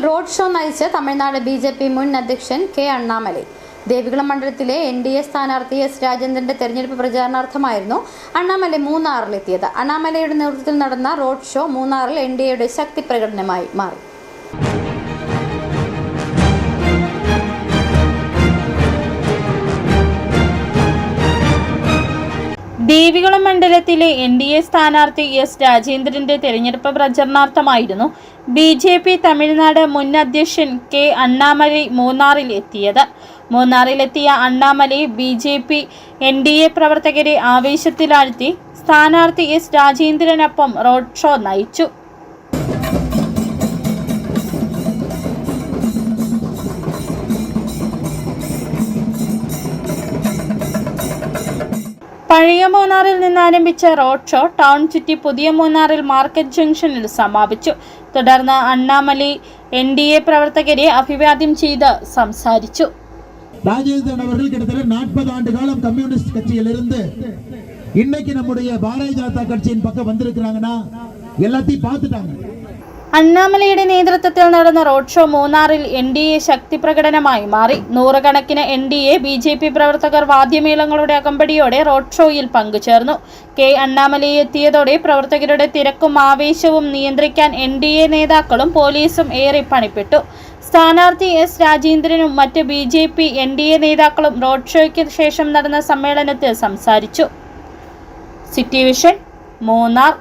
Road show നയിച്ച് Tamil Nadu BJP മുൻ അധ്യക്ഷൻ കെ അണ്ണാമലൈ. ദേവികുളം മണ്ഡലത്തിലെ NDA സ്ഥാനാർത്ഥി S രാജേന്ദ്രന്റെ തെരഞ്ഞെടുപ്പ് പ്രചാരണാർത്ഥമായിരുന്നു അണ്ണാമലൈ മൂന്നാറിലെത്തിയത്. അണ്ണാമലൈയുടെ നേതൃത്വത്തിൽ നടന്ന റോഡ് ഷോ മൂന്നാറിൽ NDAയുടെ ശക്തി പ്രകടനമായി മാറി. ദേവികുളം മണ്ഡലത്തിലെ NDA സ്ഥാനാർത്ഥി S രാജേന്ദ്രന്റെ തെരഞ്ഞെടുപ്പ് പ്രചരണാർത്ഥമായിരുന്നു BJP തമിഴ്നാട് മുൻ അധ്യക്ഷൻ കെ അണ്ണാമലൈ മൂന്നാറിൽ എത്തിയത്. മൂന്നാറിലെത്തിയ അണ്ണാമലൈ BJP NDA പ്രവർത്തകരെ ആവേശത്തിലാഴ്ത്തി സ്ഥാനാർത്ഥി S രാജേന്ദ്രനൊപ്പം റോഡ് ഷോ നയിച്ചു. പഴയ മൂന്നാറിൽ നിന്ന് ആരംഭിച്ച റോഡ് ഷോ ടൗൺ ചുറ്റി പുതിയ മൂന്നാറിൽ മാർക്കറ്റ് ജംഗ്ഷനിൽ സമാപിച്ചു. തുടർന്ന് അണ്ണാമലൈ NDA പ്രവർത്തകരെ അഭിവാദ്യം ചെയ്ത് സംസാരിച്ചു. ராஜேந்திரன் அவர்கள் கிட்டத்தட்ட 40 ஆண்டு காலம் கம்யூனிஸ்ட் கட்சியில் இருந்து இன்னைக்கு நம்முடைய பாரதிய ஜனதா கட்சியின் பக்கம் வந்திருக்கிறாங்கன்னா எல்லாத்தையும் பார்த்துட்டாங்க. അണ്ണാമലൈയുടെ നേതൃത്വത്തിൽ നടന്ന റോഡ് ഷോ മൂന്നാറിൽ NDA ശക്തി പ്രകടനമായി മാറി. നൂറുകണക്കിന് NDA BJP പ്രവർത്തകർ വാദ്യമേളങ്ങളുടെ അകമ്പടിയോടെ റോഡ് ഷോയിൽ പങ്കുചേർന്നു. കെ അണ്ണാമലൈ എത്തിയതോടെ പ്രവർത്തകരുടെ തിരക്കും ആവേശവും നിയന്ത്രിക്കാൻ NDA നേതാക്കളും പോലീസും ഏറെ പണിപ്പെട്ടു. സ്ഥാനാർത്ഥി S രാജേന്ദ്രനും മറ്റ് BJP NDA നേതാക്കളും റോഡ് ഷോയ്ക്ക് ശേഷം നടന്ന സമ്മേളനത്തിൽ സംസാരിച്ചു. City vision, Munnar.